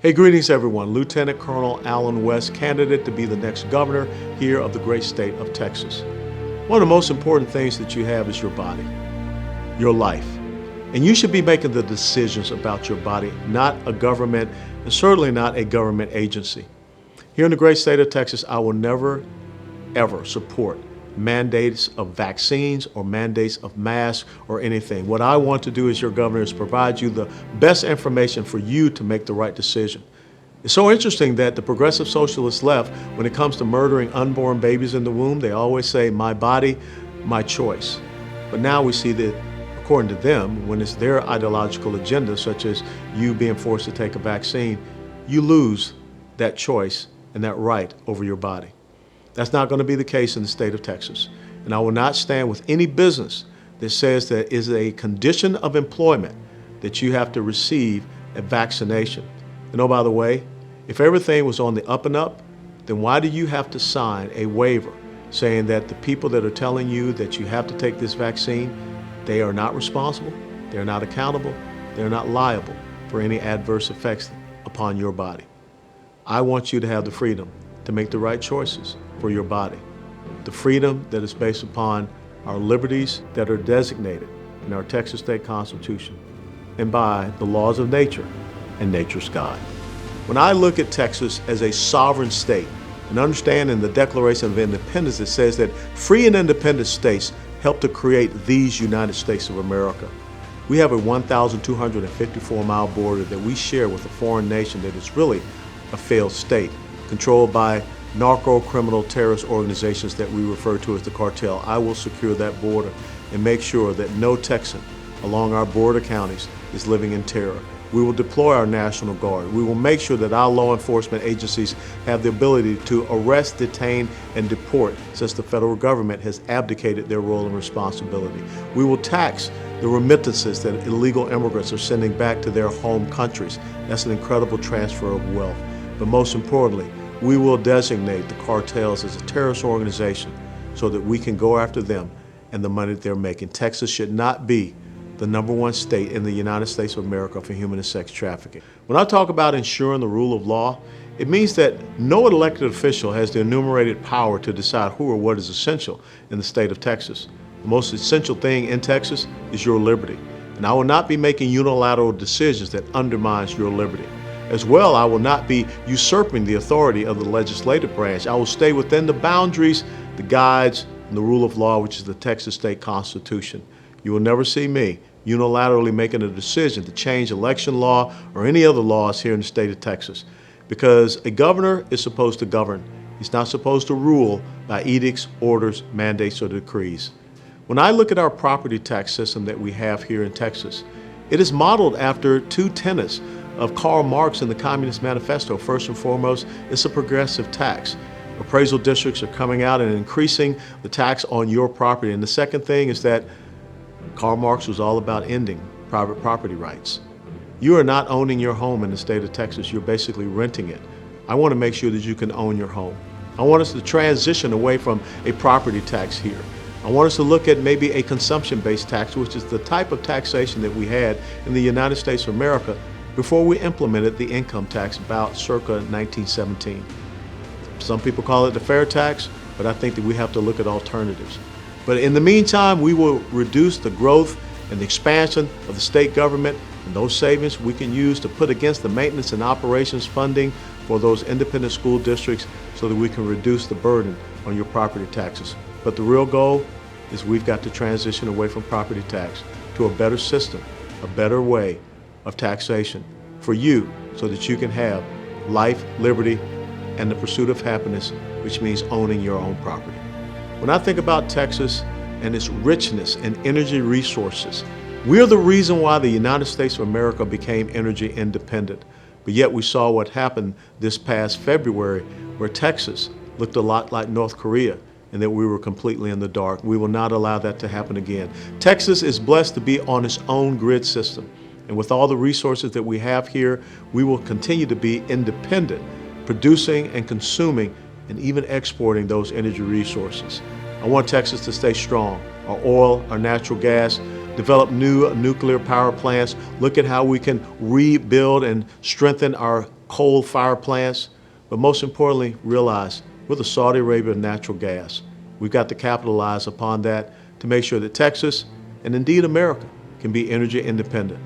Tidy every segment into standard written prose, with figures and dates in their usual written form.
Hey, greetings everyone. Lieutenant Colonel Allen West, candidate to be the next governor here of the great state of Texas. One of the most important things that you have is your body, your life. And you should be making the decisions about your body, not a government, and certainly not a government agency. Here in the great state of Texas, I will never, ever support mandates of vaccines or mandates of masks or anything. What I want to do as your governor is provide you the best information for you to make the right decision. It's so interesting that the progressive socialist left, when it comes to murdering unborn babies in the womb, they always say, my body, my choice. But now we see that, according to them, when it's their ideological agenda, such as you being forced to take a vaccine, you lose that choice and that right over your body. That's not going to be the case in the state of Texas. And I will not stand with any business that says that it is a condition of employment that you have to receive a vaccination. And oh, by the way, if everything was on the up and up, then why do you have to sign a waiver saying that the people that are telling you that you have to take this vaccine, they are not responsible, they're not accountable, they're not liable for any adverse effects upon your body? I want you to have the freedom to make the right choices for your body. The freedom that is based upon our liberties that are designated in our Texas State Constitution and by the laws of nature and nature's God. When I look at Texas as a sovereign state and understand in the Declaration of Independence it says that free and independent states help to create these United States of America. We have a 1,254-mile border that we share with a foreign nation that is really a failed state, controlled by narco-criminal terrorist organizations that we refer to as the cartel. I will secure that border and make sure that no Texan along our border counties is living in terror. We will deploy our National Guard. We will make sure that our law enforcement agencies have the ability to arrest, detain, and deport, since the federal government has abdicated their role and responsibility. We will tax the remittances that illegal immigrants are sending back to their home countries. That's an incredible transfer of wealth. But most importantly, we will designate the cartels as a terrorist organization so that we can go after them and the money that they're making. Texas should not be the #1 state in the United States of America for human and sex trafficking. When I talk about ensuring the rule of law, it means that no elected official has the enumerated power to decide who or what is essential in the state of Texas. The most essential thing in Texas is your liberty. And I will not be making unilateral decisions that undermines your liberty. As well, I will not be usurping the authority of the legislative branch. I will stay within the boundaries, the guides, and the rule of law, which is the Texas State Constitution. You will never see me unilaterally making a decision to change election law or any other laws here in the state of Texas, because a governor is supposed to govern. He's not supposed to rule by edicts, orders, mandates, or decrees. When I look at our property tax system that we have here in Texas, it is modeled after two tenets of Karl Marx in the Communist Manifesto. First and foremost, it's a progressive tax. Appraisal districts are coming out and increasing the tax on your property. And the second thing is that Karl Marx was all about ending private property rights. You are not owning your home in the state of Texas, you're basically renting it. I want to make sure that you can own your home. I want us to transition away from a property tax here. I want us to look at maybe a consumption-based tax, which is the type of taxation that we had in the United States of America before we implemented the income tax about circa 1917. Some people call it the fair tax, but I think that we have to look at alternatives. But in the meantime, we will reduce the growth and the expansion of the state government, and those savings we can use to put against the maintenance and operations funding for those independent school districts so that we can reduce the burden on your property taxes. But the real goal is we've got to transition away from property tax to a better system, a better way of taxation for you so that you can have life, liberty, and the pursuit of happiness, which means owning your own property. When I think about Texas and its richness in energy resources, we're the reason why the United States of America became energy independent. But yet we saw what happened this past February, where Texas looked a lot like North Korea and that we were completely in the dark. We will not allow that to happen again. Texas is blessed to be on its own grid system. And with all the resources that we have here, we will continue to be independent, producing and consuming and even exporting those energy resources. I want Texas to stay strong. Our oil, our natural gas, develop new nuclear power plants, look at how we can rebuild and strengthen our coal fire plants, but most importantly, realize we're the Saudi Arabia of natural gas. We've got to capitalize upon that to make sure that Texas, and indeed America, can be energy independent.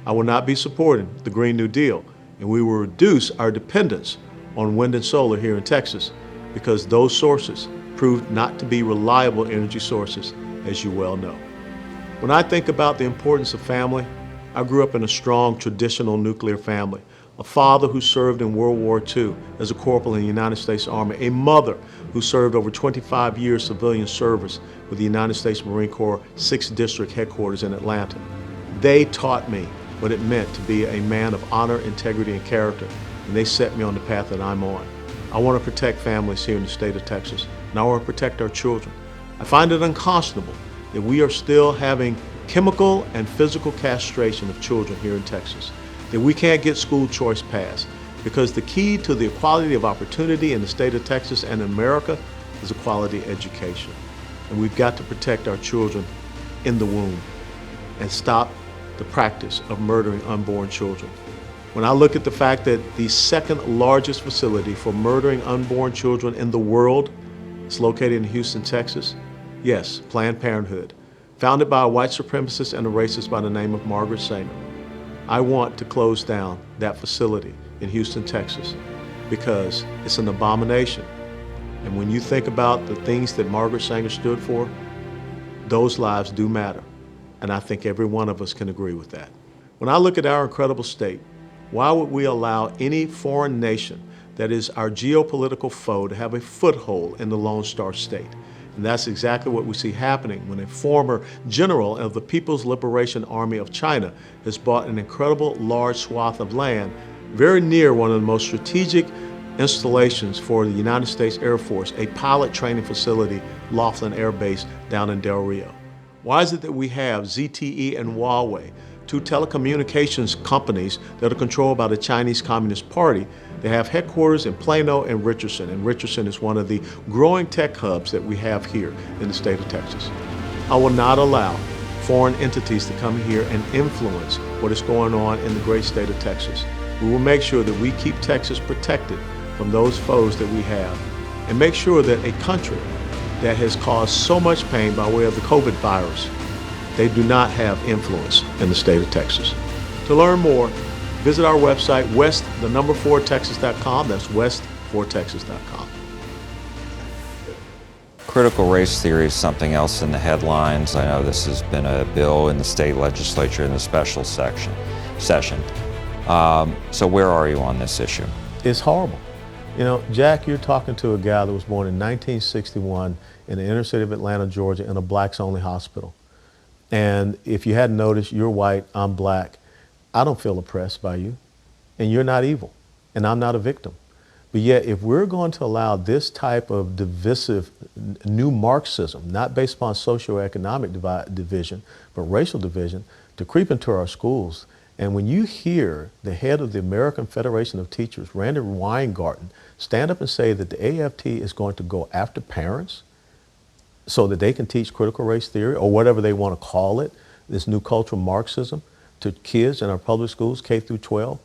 I will not be supporting the Green New Deal, and we will reduce our dependence on wind and solar here in Texas because those sources proved not to be reliable energy sources, as you well know. When I think about the importance of family, I grew up in a strong traditional nuclear family. A father who served in World War II as a corporal in the United States Army, a mother who served over 25 years civilian service with the United States Marine Corps 6th District Headquarters in Atlanta. They taught me what it meant to be a man of honor, integrity, and character, and they set me on the path that I'm on. I want to protect families here in the state of Texas, and I want to protect our children. I find it unconscionable that we are still having chemical and physical castration of children here in Texas, that we can't get school choice passed, because the key to the equality of opportunity in the state of Texas and America is a quality education. And we've got to protect our children in the womb and stop the practice of murdering unborn children. When I look at the fact that the second largest facility for murdering unborn children in the world is located in Houston, Texas, yes, Planned Parenthood, founded by a white supremacist and a racist by the name of Margaret Sanger. I want to close down that facility in Houston, Texas, because it's an abomination. And when you think about the things that Margaret Sanger stood for, those lives do matter. And I think every one of us can agree with that. When I look at our incredible state, why would we allow any foreign nation that is our geopolitical foe to have a foothold in the Lone Star State? And that's exactly what we see happening when a former general of the People's Liberation Army of China has bought an incredible large swath of land very near one of the most strategic installations for the United States Air Force, a pilot training facility, Laughlin Air Base down in Del Rio. Why is it that we have ZTE and Huawei, two telecommunications companies that are controlled by the Chinese Communist Party? They have headquarters in Plano and Richardson is one of the growing tech hubs that we have here in the state of Texas. I will not allow foreign entities to come here and influence what is going on in the great state of Texas. We will make sure that we keep Texas protected from those foes that we have, and make sure that a country that has caused so much pain by way of the COVID virus, they do not have influence in the state of Texas. To learn more, visit our website, west4texas.com. That's west4texas.com. Critical race theory is something else in the headlines. I know this has been a bill in the state legislature in the special session. So where are you on this issue? It's horrible. You know, Jack, you're talking to a guy that was born in 1961 in the inner city of Atlanta, Georgia, in a blacks-only hospital. And if you hadn't noticed, you're white, I'm black. I don't feel oppressed by you, and you're not evil, and I'm not a victim. But yet, if we're going to allow this type of divisive new Marxism, not based upon socioeconomic division, but racial division, to creep into our schools, and when you hear the head of the American Federation of Teachers, Randy Weingarten, stand up and say that the AFT is going to go after parents so that they can teach critical race theory, or whatever they want to call it, this new cultural Marxism, to kids in our public schools, K through 12,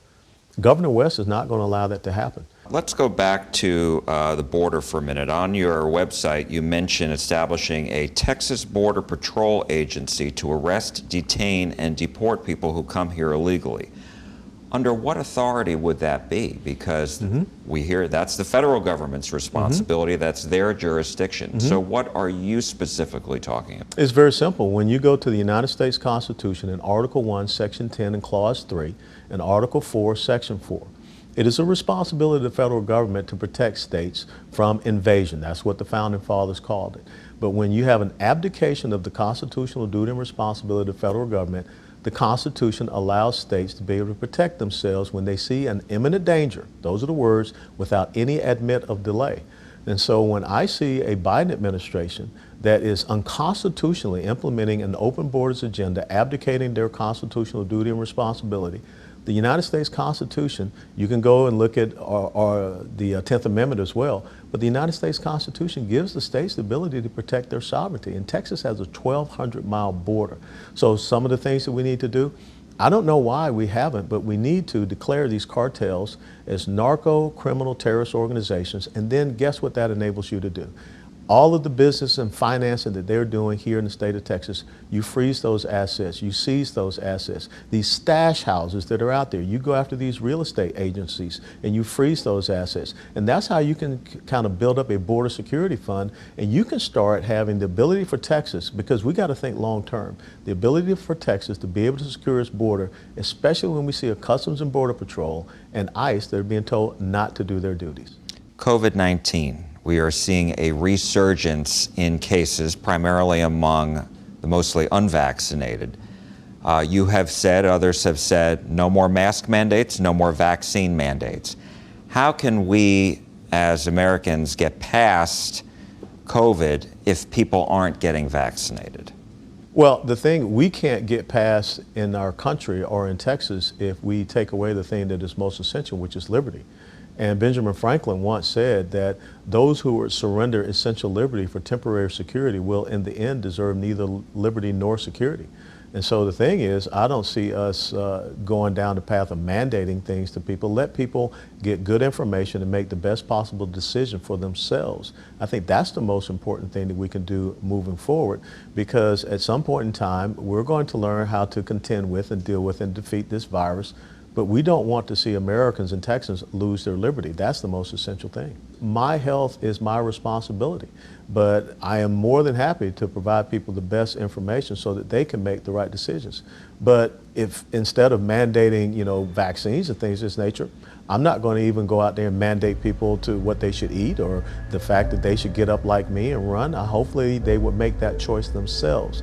Governor West is not going to allow that to happen. Let's go back to the border for a minute. On your website, you mentioned establishing a Texas Border Patrol agency to arrest, detain, and deport people who come here illegally. Under what authority would that be? Because we hear that's the federal government's responsibility, that's their jurisdiction. So what are you specifically talking about? It's very simple. When you go to the United States Constitution in Article 1, Section 10 and Clause 3, and Article 4, Section 4, it is a responsibility of the federal government to protect states from invasion. That's what the Founding Fathers called it. But when you have an abdication of the constitutional duty and responsibility of the federal government, the Constitution allows states to be able to protect themselves when they see an imminent danger. Those are the words, without any admit of delay. And so when I see a Biden administration that is unconstitutionally implementing an open borders agenda, abdicating their constitutional duty and responsibility, The United States Constitution, you can go and look at the 10th Amendment as well, but the United States Constitution gives the states the ability to protect their sovereignty. And Texas has a 1,200-mile border. So some of the things that we need to do, I don't know why we haven't, but we need to declare these cartels as narco, criminal, terrorist organizations, and then guess what that enables you to do? All of the business and financing that they're doing here in the state of Texas, you freeze those assets, you seize those assets. These stash houses that are out there, you go after these real estate agencies and you freeze those assets. And that's how you can kind of build up a border security fund, and you can start having the ability for Texas, because we got to think long term, the ability for Texas to be able to secure its border, especially when we see a Customs and Border Patrol and ICE that are being told not to do their duties. COVID-19. We are seeing a resurgence in cases, primarily among the mostly unvaccinated. You have said, others have said, no more mask mandates, no more vaccine mandates. How can we, as Americans, get past COVID if people aren't getting vaccinated? Well, the thing we can't get past in our country or in Texas if we take away the thing that is most essential, which is liberty. And Benjamin Franklin once said that those who would surrender essential liberty for temporary security will in the end deserve neither liberty nor security. And so the thing is, I don't see us going down the path of mandating things to people. Let people get good information and make the best possible decision for themselves. I think that's the most important thing that we can do moving forward, because at some point in time, we're going to learn how to contend with and deal with and defeat this virus. But we don't want to see Americans and Texans lose their liberty. That's the most essential thing. My health is my responsibility, but I am more than happy to provide people the best information so that they can make the right decisions. But if instead of mandating, vaccines and things of this nature, I'm not going to even go out there and mandate people to what they should eat or the fact that they should get up like me and run. Hopefully they would make that choice themselves.